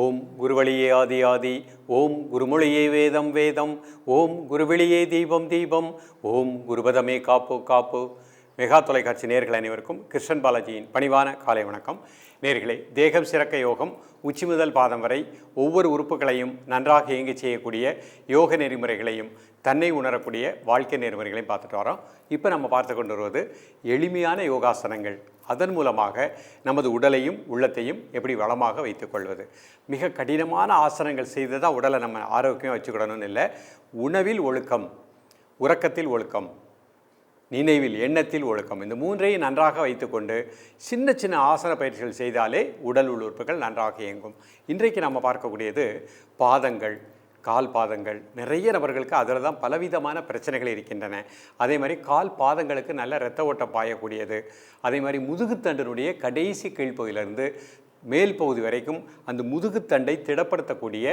ஓம் குருவழியே ஆதி ஆதி, ஓம் குருமொழியே வேதம் வேதம், ஓம் குருவெளியே தீபம் தீபம், ஓம் குருபதமே காப்பு காப்பு. மெகா தொலைக்காட்சி நேயர்கள் அனைவருக்கும் கிருஷ்ணன் பாலாஜியின் பணிவான காலை வணக்கம். நேயர்களே, தேகம் சிறக்க யோகம், உச்சி முதல் பாதம் வரை ஒவ்வொரு உறுப்புகளையும் நன்றாக இயங்கி செய்யக்கூடிய யோக நெறிமுறைகளையும் தன்னை உணரக்கூடிய வாழ்க்கை நெறிமுறைகளையும் பார்த்துட்டு வரோம். இப்போ நம்ம பார்த்து கொண்டு வருவது எளிமையான யோகாசனங்கள். அதன் மூலமாக நமது உடலையும் உள்ளத்தையும் எப்படி வளமாக வைத்துக்கொள்வது. மிக கடினமான ஆசனங்கள் செய்து தான் உடலை நம்ம ஆரோக்கியம் வச்சுக்கிடணும்னு இல்லை. உணவில் ஒழுக்கம், உறக்கத்தில் ஒழுக்கம், நினைவில் எண்ணத்தில் ஒழுக்கம், இந்த மூன்றையும் நன்றாக வைத்துக்கொண்டு சின்ன சின்ன ஆசன பயிற்சிகள் செய்தாலே உடல் உறுப்புகள் நன்றாக இயங்கும். இன்றைக்கு நம்ம பார்க்கக்கூடியது பாதங்கள், கால் பாதங்கள். நிறைய நபர்களுக்கு அதில் தான் பலவிதமான பிரச்சனைகள் இருக்கின்றன. அதே மாதிரி கால் பாதங்களுக்கு நல்ல இரத்த ஓட்டம் பாயக்கூடியது. அதே மாதிரி முதுகுத்தண்டினுடைய கடைசி கீழ்ப்பகுதியிலிருந்து மேல் பகுதி வரைக்கும் அந்த முதுகுத்தண்டை திடப்படுத்தக்கூடிய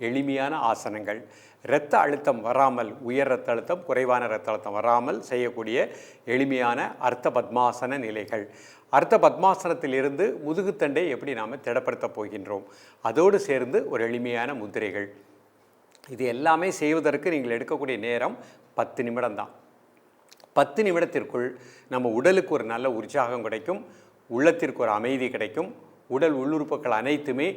எளிமையான ஆசனங்கள். இரத்த அழுத்தம் வராமல், உயர் இரத்த அழுத்தம், குறைவான இரத்த அழுத்தம் வராமல் செய்யக்கூடிய எளிமையான அர்த்த பத்மாசன நிலைகள். அர்த்த பத்மாசனத்திலிருந்து முதுகுத்தண்டை எப்படி நாம் திடப்படுத்த போகின்றோம், அதோடு சேர்ந்து ஒரு எளிமையான முத்திரைகள். இது எல்லாமே செய்வதற்கு நீங்கள் எடுக்கக்கூடிய நேரம் 10 நிமிடம் தான். 10 நிமிடத்திற்குள் நம்ம உடலுக்கு ஒரு நல்ல உற்சாகம் கிடைக்கும், உள்ளத்திற்கு ஒரு அமைதி கிடைக்கும், உடல் உள்ளுறுப்புகள் அனைத்துமே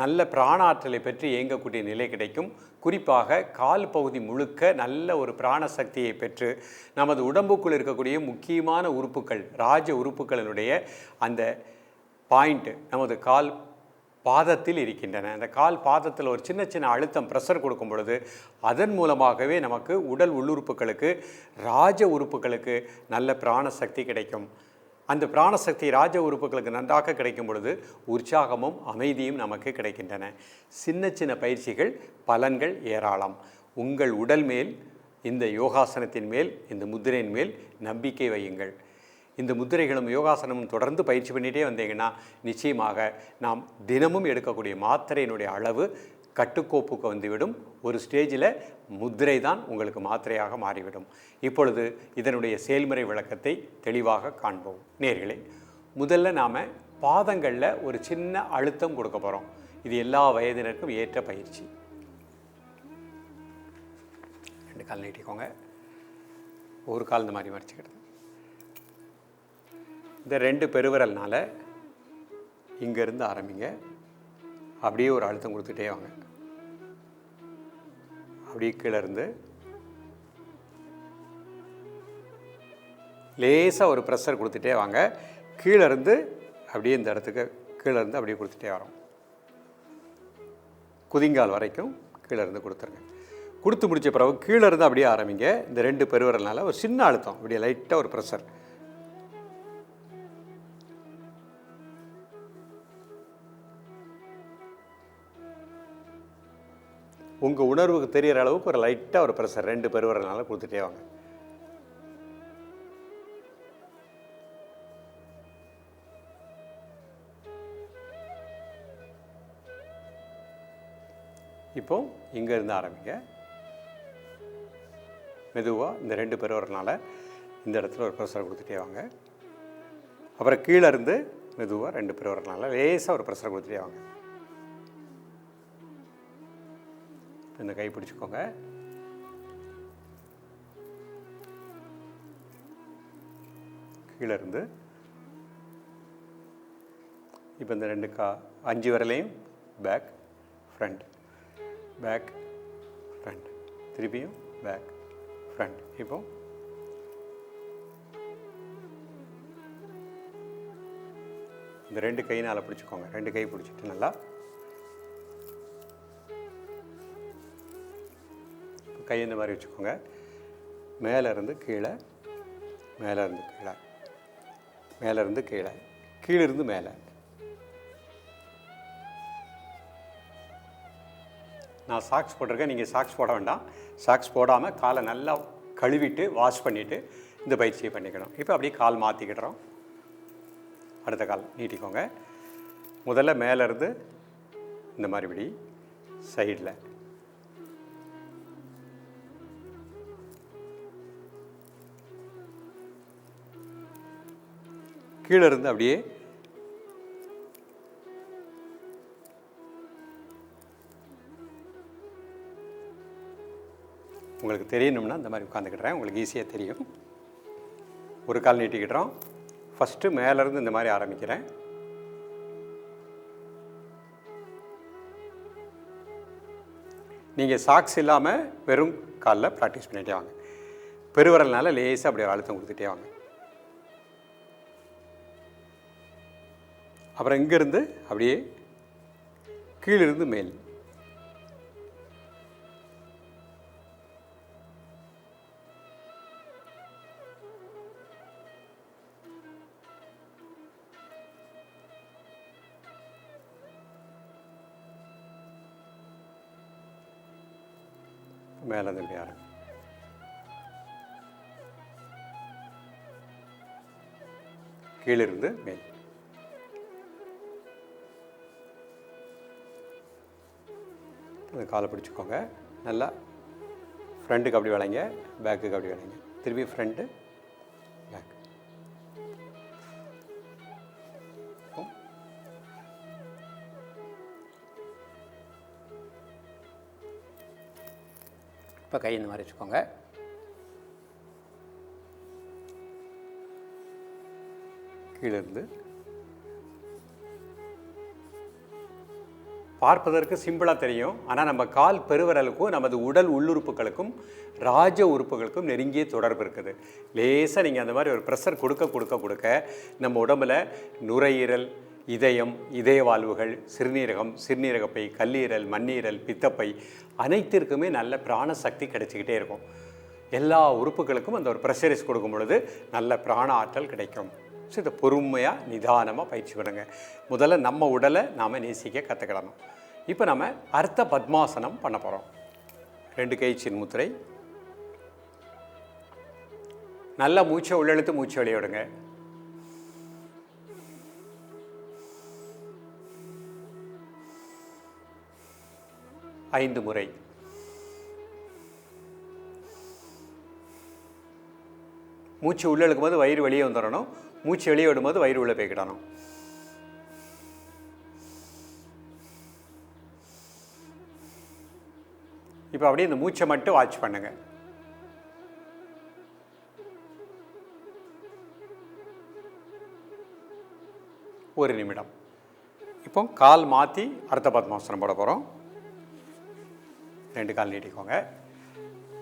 நல்ல பிராணாற்றலை பெற்று இயங்கக்கூடிய நிலை கிடைக்கும். குறிப்பாக கால் பகுதி முழுக்க நல்ல ஒரு பிராண சக்தியை பெற்று நமது உடம்புக்குள் இருக்கக்கூடிய முக்கியமான உறுப்புகள், ராஜ உறுப்புகளினுடைய அந்த பாயிண்ட் நமது கால் பாதத்தில் இருக்கின்றன. அந்த கால் பாதத்தில் ஒரு சின்ன சின்ன அழுத்தம், ப்ரெஷர் கொடுக்கும் பொழுது அதன் மூலமாகவே நமக்கு உடல் உள்ளுறுப்புகளுக்கு, ராஜ உறுப்புகளுக்கு நல்ல பிராணசக்தி கிடைக்கும். அந்த பிராணசக்தி ராஜ உறுப்புகளுக்கு நன்றாக கிடைக்கும் பொழுது உற்சாகமும் அமைதியும் நமக்கு கிடைக்கின்றன. சின்ன சின்ன பயிற்சிகள், பலன்கள் ஏராளம். உங்கள் உடல் மேல், இந்த யோகாசனத்தின் மேல், இந்த முத்திரையின் மேல் நம்பிக்கை வையுங்கள். இந்த முத்திரைகளும் யோகாசனமும் தொடர்ந்து பயிற்சி பண்ணிகிட்டே வந்தீங்கன்னா நிச்சயமாக நாம் தினமும் எடுக்கக்கூடிய மாத்திரையினுடைய அளவு கட்டுக்கோப்புக்கு வந்துவிடும். ஒரு ஸ்டேஜில் முத்திரை தான் உங்களுக்கு மாத்திரையாக மாறிவிடும். இப்பொழுது இதனுடைய செயல்முறை விளக்கத்தை தெளிவாக காண்போம். நேயர்களே, முதல்ல நாம் பாதங்களில் ஒரு சின்ன அழுத்தம் கொடுக்க போகிறோம். இது எல்லா வயதினருக்கும் ஏற்ற பயிற்சி. 2 கால் நீட்டிக்கோங்க, ஒரு கால் இந்த மாதிரி மறைச்சிக்கிடுது. இந்த 2 பெருவிரல்னால இங்கேருந்து ஆரம்பிங்க, அப்படியே ஒரு அழுத்தம் கொடுத்துட்டே வாங்க. அப்படியே கீழே இருந்து லேசாக ஒரு ப்ரெஷர் கொடுத்துட்டே வாங்க. கீழே இருந்து அப்படியே இந்த இடத்துக்கு கீழே இருந்து அப்படியே கொடுத்துட்டே வரோம். குதிங்கால் வரைக்கும் கீழே இருந்து கொடுத்துருங்க. கொடுத்து முடித்த பிறகு கீழே இருந்து அப்படியே ஆரம்பிங்க. இந்த 2 பெருவிரல்னால ஒரு சின்ன அழுத்தம், அப்படியே லைட்டாக ஒரு ப்ரெஷர். உங்கள் உணர்வுக்கு தெரிகிற அளவுக்கு ஒரு லைட்டாக ஒரு ப்ரெஷர் 2 பெருவிரல்னால கொடுத்துட்டே வாங்க. இப்போ இங்கே இருந்து ஆரம்பிங்க. மெதுவாக இந்த 2 பெருவிரல்னால இந்த இடத்துல ஒரு ப்ரெஷர் கொடுத்துட்டே வாங்க. அப்புறம் கீழே இருந்து மெதுவாக 2 பெருவிரல்னால லேசாக ஒரு ப்ரெஷர் கொடுத்துட்டே வாங்க. இந்த கை பிடிச்சிக்கோங்க. கீழே இருந்து இப்போ இந்த 5 விரலையும் பேக் ஃப்ரண்ட், பேக் ஃப்ரண்ட், திருப்பியும் பேக் ஃப்ரண்ட். இப்போ இந்த 2 கையினால் பிடிச்சிக்கோங்க. 2 கை பிடிச்சிட்டு நல்லா கை இந்த மாதிரி வச்சுக்கோங்க. மேலே இருந்து கீழே, மேலே இருந்து கீழே, மேலே இருந்து கீழே, கீழே இருந்து மேலே. நான் சாக்ஸ் போட்டிருக்கேன், நீங்கள் சாக்ஸ் போட வேண்டாம். சாக்ஸ் போடாமல் காலை நல்லா கழுவிட்டு வாஷ் பண்ணிவிட்டு இந்த பயிற்சியை பண்ணிக்கணும். இப்போ அப்படியே கால் மாற்றிக்கிடுறோம். அடுத்த கால் நீட்டிக்கோங்க. முதல்ல மேலே இருந்து இந்த மாதிரி இப்படி சைடில், கீழே இருந்து அப்படியே உங்களுக்கு தெரியணும்னா இந்த மாதிரி உட்காந்துக்கிட்டுறேன், உங்களுக்கு ஈஸியாக தெரியும். ஒரு கால் நீட்டிக்கிட்டுறோம். ஃபஸ்ட்டு மேலேருந்து இந்த மாதிரி ஆரம்பிக்கிறேன். நீங்கள் சாக்ஸ் இல்லாமல் வெறும் காலில் ப்ராக்டிஸ் பண்ணிகிட்டே வாங்க. பெருவரல்னால லேசாக அப்படியே அழுத்தம் கொடுத்துட்டே வாங்க. அப்புறம் இங்கேருந்து அப்படியே கீழிருந்து மேல். மேலேருந்து இப்படி ஆரம்பி. கீழிருந்து மேல். காலை பிடிச்சிக்கோங்க. நல்லா ஃப்ரண்ட்டுக்கு அப்படி வளைங்க, பேக்குக்கு அப்படி வளைங்க. திரும்பி ஃப்ரண்ட்டு பேக். இப்போ கை இந்த மாதிரி வச்சுக்கோங்க. கீழிருந்து பார்ப்பதற்கு சிம்பிளாக தெரியும். ஆனால் நம்ம கால் பெருவிரலுக்கும் நமது உடல் உள்ளுறுப்புகளுக்கும் ராஜ உறுப்புகளுக்கும் நெருங்கிய தொடர்பு இருக்குது. லேசாக நீங்கள் அந்த மாதிரி ஒரு ப்ரெஷர் கொடுக்க நம்ம உடம்பில் நுரையீரல், இதயம், இதய வாழ்வுகள், சிறுநீரகம், சிறுநீரகப்பை, கல்லீரல், மண்ணீரல், பித்தப்பை அனைத்திற்குமே நல்ல பிராண சக்தி கிடைச்சிக்கிட்டே இருக்கும். எல்லா உறுப்புகளுக்கும் அந்த ஒரு ப்ரெஷரைஸ் கொடுக்கும் பொழுது நல்ல பிராண ஆற்றல் கிடைக்கும். ஸோ இதை பொறுமையாக நிதானமாக பயிற்சி பண்ணுங்க. முதல்ல நம்ம உடலை நாம் நேசிக்க கற்றுக்கிடணும். இப்போ நம்ம அர்த்த பத்மாசனம் பண்ண போகிறோம். 2 கை சின்முத்திரை. நல்லா மூச்சை உள்ளெழுத்து மூச்சை வெளியே விடுங்க. ஐந்து முறை. மூச்சு உள்ளே இழுக்கும்போது வயிறு வெளியே வந்துடணும். மூச்சு வெளியே விடும்போது வயிறு உள்ளே போய்க்கிடணும். இப்போ அப்படியே இந்த மூச்சை மட்டும் வாட்ச் பண்ணுங்க. ஒரு நிமிடம். இப்போ கால் மாற்றி அர்த்த பத்மாசனம் போட போகிறோம். 2 கால் நீட்டிக்கோங்க.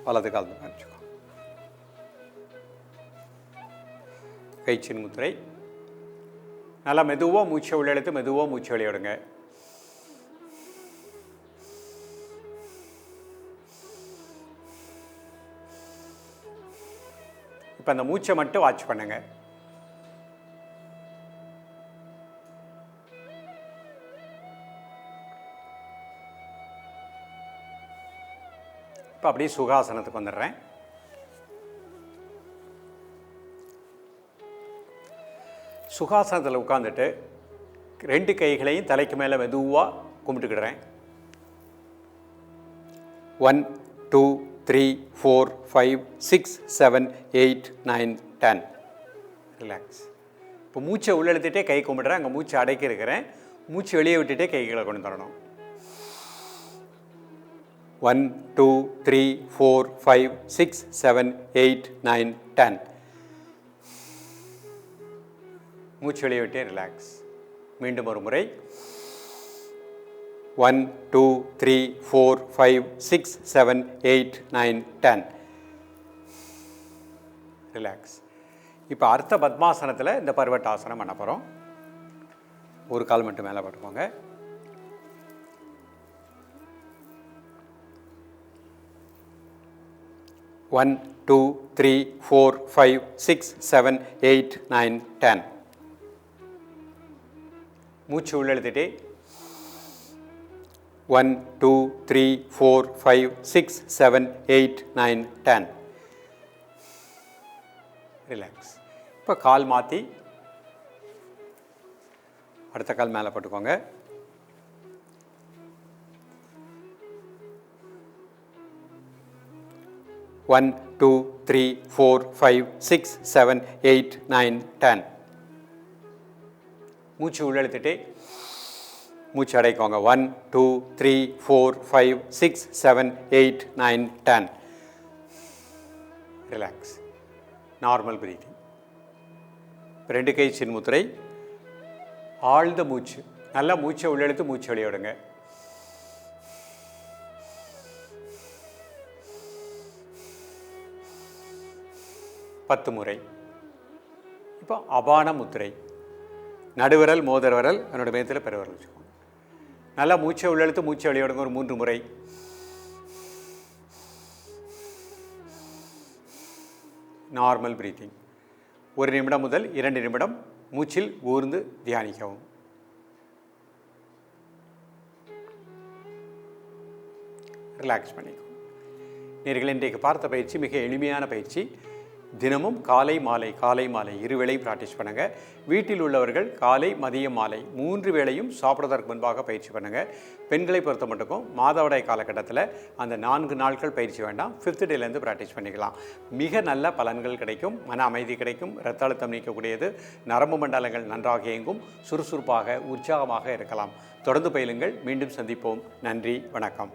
வலது கால் வச்சுக்கோங்க. கை சின்முத்திரை. நல்லா மெதுவாக மூச்சை உள்ளெழுத்து மெதுவாக மூச்சை வெளியே விடுங்க. இப்போ அந்த மூச்சை மட்டும் வாட்ச் பண்ணுங்க. இப்போ அப்படியே சுகாசனத்துக்கு வந்துடுறேன். சுகாசனத்தில் உட்காந்துட்டு 2 கைகளையும் தலைக்கு மேலே மெதுவாக கும்பிட்டுக்கிடுறேன். 1 2 3 4 5 6 7 8 9 10. ரிலாக்ஸ். இப்போ மூச்சை உள்ளெழுத்துட்டே கை கும்பிடுறேன். அங்கே மூச்சை அடக்கி இருக்கிறேன். மூச்சு வெளியே விட்டுட்டே கைகளை கொண்டு தரணும். 1 2 3 4 5 6 7 8 9 10. மூச்சு வெளியே விட்டே ரிலாக்ஸ். மீண்டும் ஒரு முறை. 1 2 3 4 5 6 7 8 9 10. ரிலாக்ஸ். இப்போ அர்த்த பத்மாசனத்தில் இந்த பர்வட்டாசனம் பண்ண போகிறோம். ஒரு கால் மட்டும் மேலே போட்டுக்கோங்க. One, 2, 3, 4, 5, 6, 7, 8, 9, 10. மூச்சு உள்ளெழுத்துட்டே 1 2 3 4 5 6 7 8 9 10. ரிலாக்ஸ். இப்போ கால் மாற்றி அடுத்த கால் மேலே போட்டுக்கோங்க. One, 2, 3, 4, 5, 6, 7, 8, 9, 10. மூச்சு உள்ளெழுத்துட்டே மூச்சு அடைக்கோங்க. 1 2 3 4 5 6 7 8 9 10. ரிலாக்ஸ். Normal breathing. 2 கை சின்முத்திரை. ஆழ்ந்த மூச்சு. நல்லா மூச்சை உள்ளெழுத்து மூச்சு வெளியே விடுங்க. பத்து முறை. இப்போ அபான முத்திரை. நடுவிரல் மோதிர விரல் என்னோட மேத்தில் பெருவிரல் வச்சுக்கோங்க. நல்லா மூச்சை உள்ளெழுத்து மூச்சை வெளியே விடுங்க ஒரு 3 முறை. Normal breathing. 1 நிமிடம் முதல் 2 நிமிடம் மூச்சில் ஊர்ந்து தியானிக்கவும். ரிலாக்ஸ் பண்ணிக்கணும். நேயர்களே, இன்றைக்கு பார்த்த பயிற்சி மிக எளிமையான பயிற்சி. தினமும் காலை மாலை இருவேளையும் ப்ராக்டிஸ் பண்ணுங்கள். வீட்டில் உள்ளவர்கள் காலை மதியம் மாலை 3 வேளையும் சாப்பிட்றதற்கு முன்பாக பயிற்சி பண்ணுங்கள். பெண்களை பொறுத்த மட்டுக்கும் மாதவிடாய் காலகட்டத்தில் அந்த 4 நாட்கள் பயிற்சி வேண்டாம், 5th டேலேருந்து ப்ராக்டிஸ் பண்ணிக்கலாம். மிக நல்ல பலன்கள் கிடைக்கும். மன அமைதி கிடைக்கும். இரத்த அழுத்தம் நீக்கக்கூடியது. நரம்பு மண்டலங்கள் நன்றாக இயங்கும். சுறுசுறுப்பாக உற்சாகமாக இருக்கலாம். தொடர்ந்து பயிலுங்கள். மீண்டும் சந்திப்போம். நன்றி, வணக்கம்.